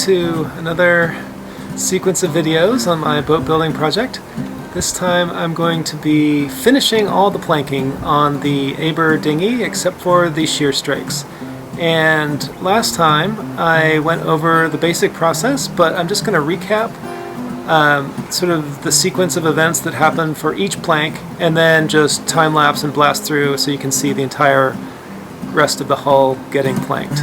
to another sequence of videos on my boat building project. This time I'm going to be finishing all the planking on the Aber dinghy except for the shear strakes. And last time I went over the basic process, but I'm just going to recap sort of the sequence of events that happen for each plank and then just time lapse and blast through so you can see the entire rest of the hull getting planked.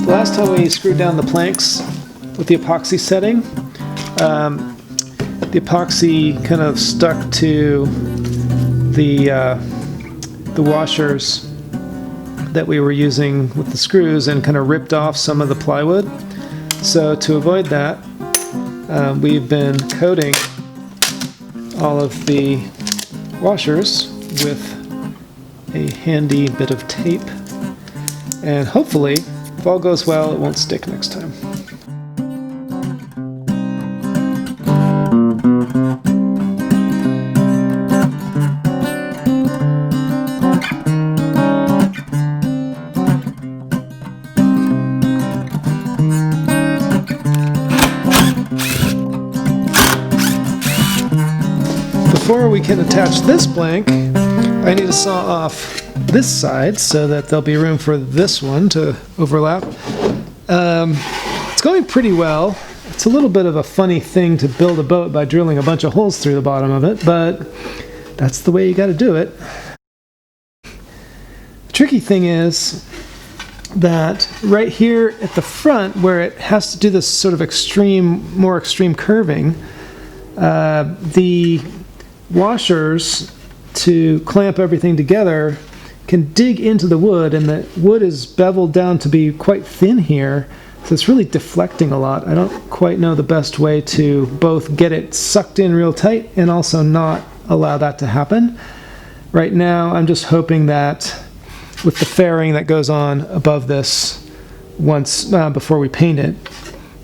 The last time we screwed down the planks with the epoxy setting, the epoxy kind of stuck to the washers that we were using with the screws and kind of ripped off some of the plywood. So to avoid that, we've been coating all of the washers with a handy bit of tape, and hopefully, if all goes well, it won't stick next time. Before we can attach this plank, I need to saw off this side so that there'll be room for this one to overlap. It's going pretty well. It's a little bit of a funny thing to build a boat by drilling a bunch of holes through the bottom of it, but that's the way you got to do it. The tricky thing is that right here at the front, where it has to do this sort of more extreme curving, the washers to clamp everything together can dig into the wood, and the wood is beveled down to be quite thin here, so it's really deflecting a lot. I don't quite know the best way to both get it sucked in real tight and also not allow that to happen. Right now I'm just hoping that with the fairing that goes on above this once before we paint it,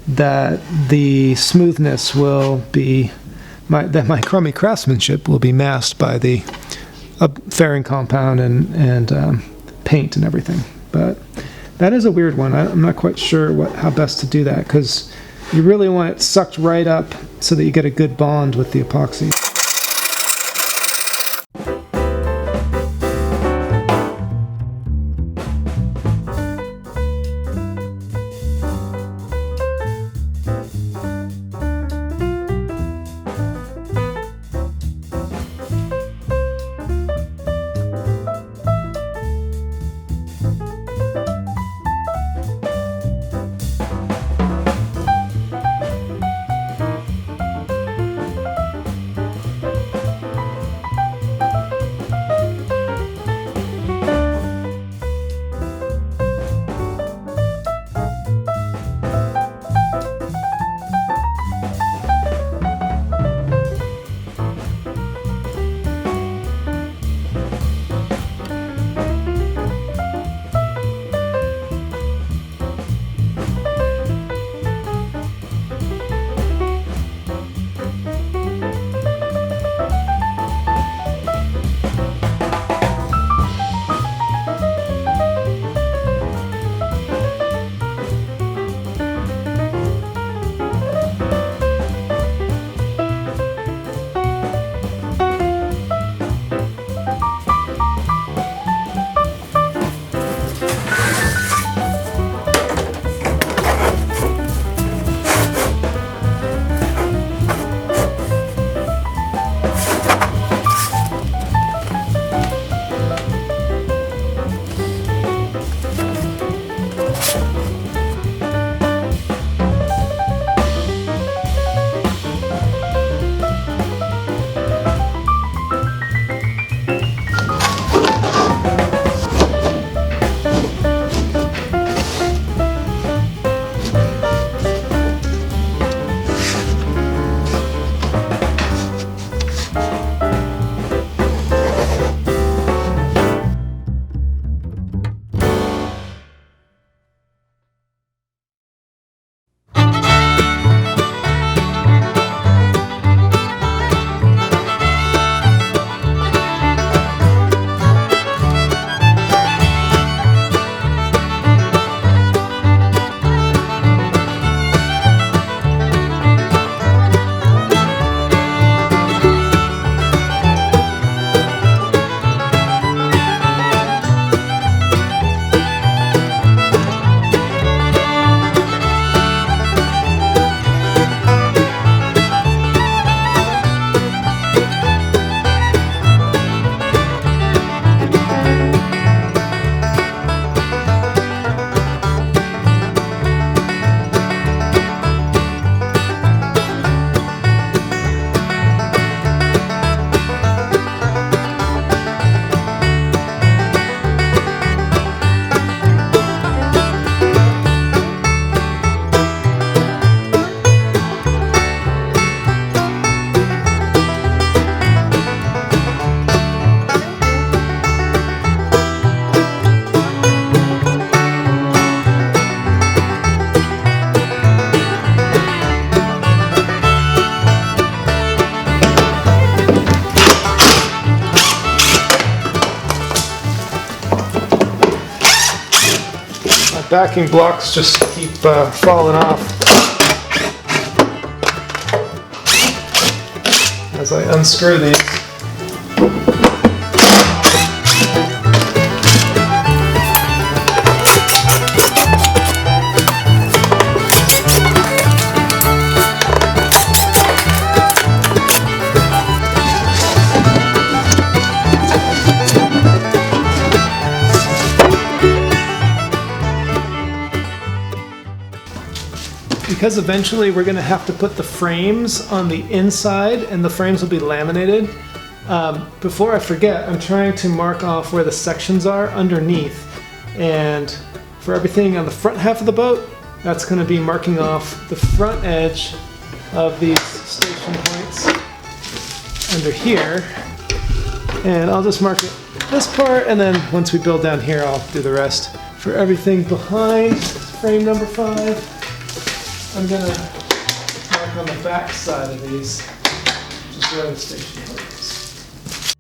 that the smoothness will be that my crummy craftsmanship will be masked by the fairing compound and paint and everything. But that is a weird one. I'm not quite sure how best to do that, because you really want it sucked right up so that you get a good bond with the epoxy. backing blocks just keep falling off as I unscrew these. Because eventually we're going to have to put the frames on the inside and the frames will be laminated. Before I forget, I'm trying to mark off where the sections are underneath. And for everything on the front half of the boat, that's going to be marking off the front edge of these station points under here. And I'll just mark it this part, and then once we build down here, I'll do the rest. For everything behind frame number 5, I'm going to mark on the back side of these, just where the station points.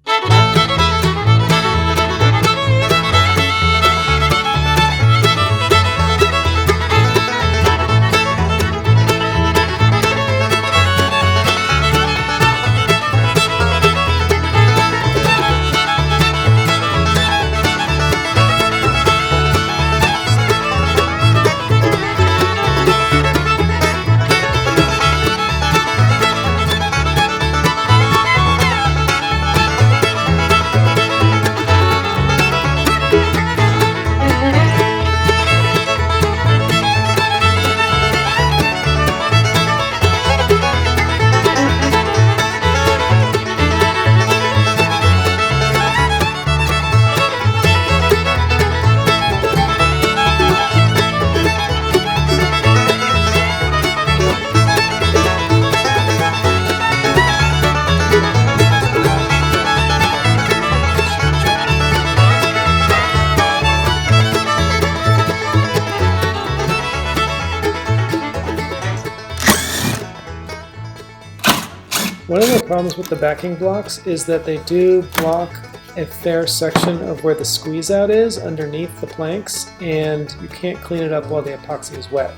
One of the problems with the backing blocks is that they do block a fair section of where the squeeze out is underneath the planks, and you can't clean it up while the epoxy is wet.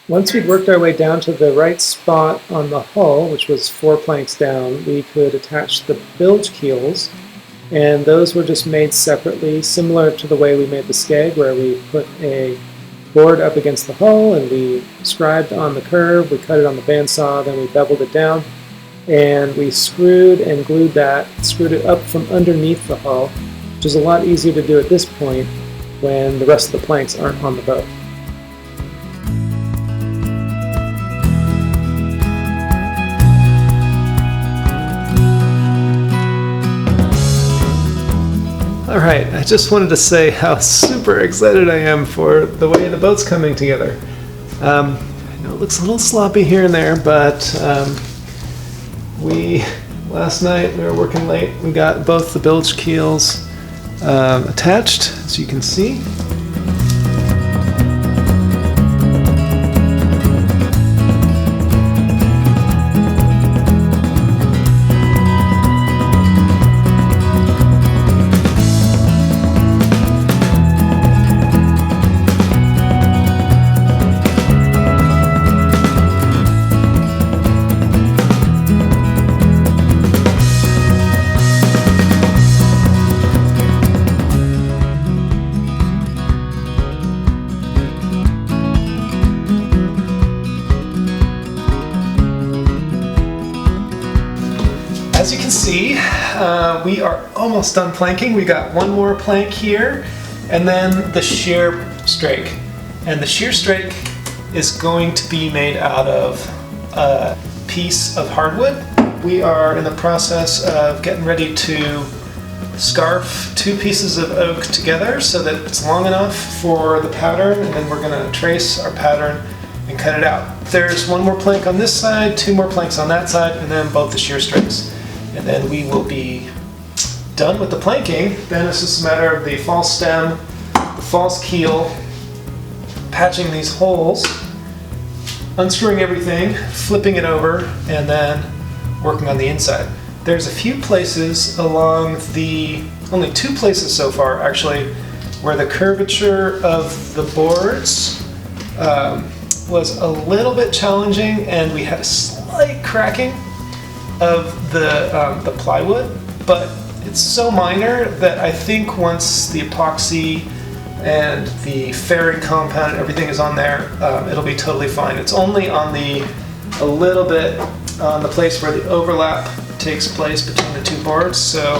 Once we'd worked our way down to the right spot on the hull, which was 4 planks down, we could attach the bilge keels, and those were just made separately, similar to the way we made the skeg, where we put a board up against the hull and we scribed on the curve, we cut it on the bandsaw, then we beveled it down, and we screwed and glued that, screwed it up from underneath the hull, which is a lot easier to do at this point when the rest of the planks aren't on the boat. All right, I just wanted to say how super excited I am for the way the boat's coming together. I know it looks a little sloppy here and there, but last night we were working late. We got both the bilge keels attached, as you can see. As you can see, we are almost done planking. We got one more plank here, and then the shear strake. And the shear strake is going to be made out of a piece of hardwood. We are in the process of getting ready to scarf two pieces of oak together so that it's long enough for the pattern, and then we're going to trace our pattern and cut it out. There's one more plank on this side, two more planks on that side, and then both the shear strakes. And then we will be done with the planking. Then it's just a matter of the false stem, the false keel, patching these holes, unscrewing everything, flipping it over, and then working on the inside. There's a few places along only two places so far actually, where the curvature of the boards was a little bit challenging, and we had a slight cracking of the plywood, but it's so minor that I think once the epoxy and the fairing compound and everything is on there, it'll be totally fine. It's only on a little bit on the place where the overlap takes place between the two boards, so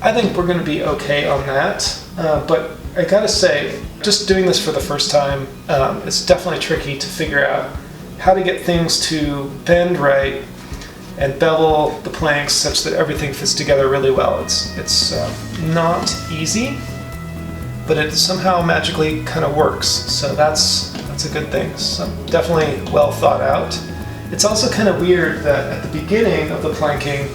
I think we're going to be okay on that. But I gotta say, just doing this for the first time, it's definitely tricky to figure out how to get things to bend right and bevel the planks such that everything fits together really well. It's not easy, but it somehow magically kind of works. So that's a good thing. So definitely well thought out. It's also kind of weird that at the beginning of the planking,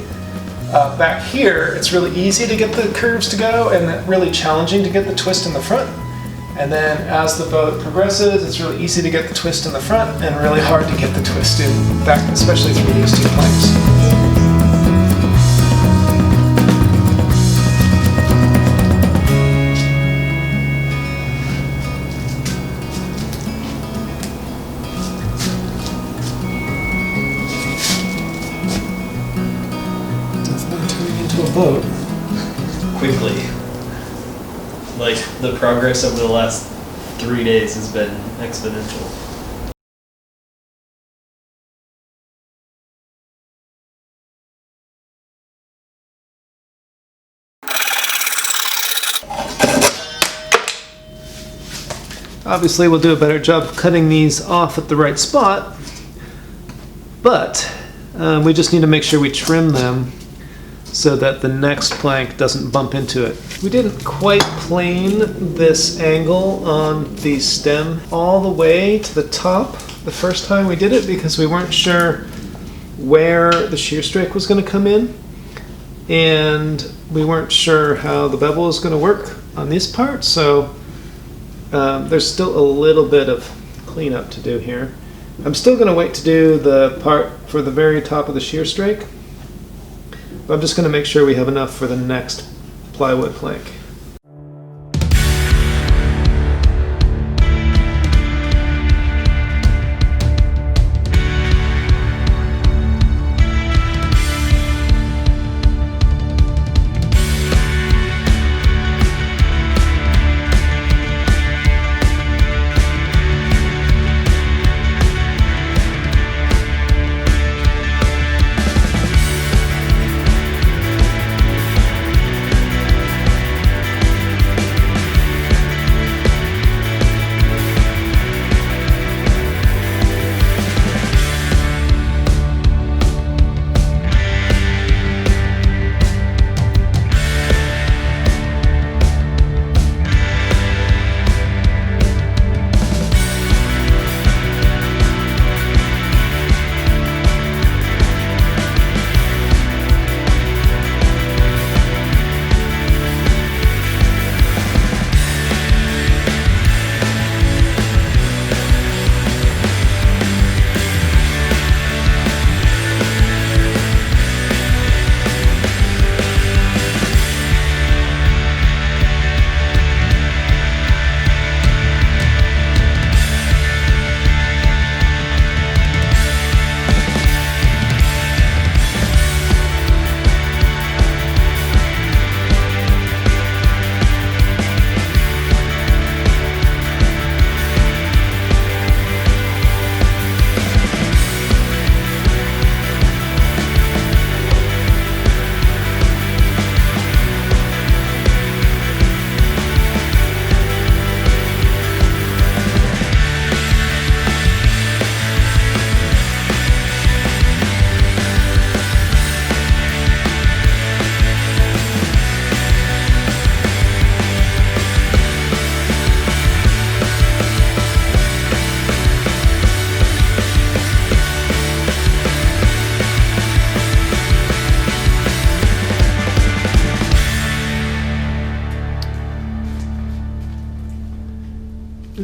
back here, it's really easy to get the curves to go and really challenging to get the twist in the front. And then as the boat progresses, it's really easy to get the twist in the front and really hard to get the twist in back, especially through these two planks. Definitely turning into a boat. Quickly. Like, the progress over the last 3 days has been exponential. Obviously, we'll do a better job of cutting these off at the right spot, but we just need to make sure we trim them so that the next plank doesn't bump into it. We didn't quite plane this angle on the stem all the way to the top the first time we did it because we weren't sure where the shear strake was going to come in, and we weren't sure how the bevel was going to work on this part, so there's still a little bit of cleanup to do here. I'm still going to wait to do the part for the very top of the shear strake, but I'm just going to make sure we have enough for the next plywood plank.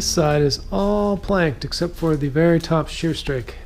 This side is all planked except for the very top shear strake.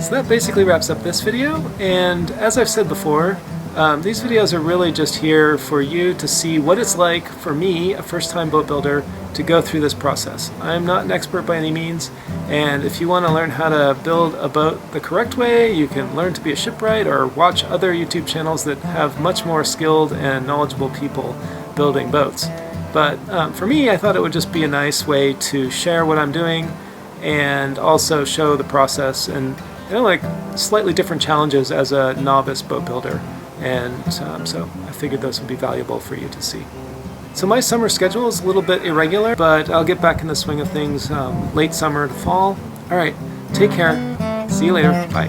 So that basically wraps up this video, and as I've said before, these videos are really just here for you to see what it's like for me, a first-time boat builder, to go through this process. I'm not an expert by any means, and if you want to learn how to build a boat the correct way, you can learn to be a shipwright or watch other YouTube channels that have much more skilled and knowledgeable people building boats. But for me, I thought it would just be a nice way to share what I'm doing and also show the process and like slightly different challenges as a novice boat builder. And so I figured those would be valuable for you to see. So my summer schedule is a little bit irregular, but I'll get back in the swing of things late summer to fall. All right, take care. See you later. Bye.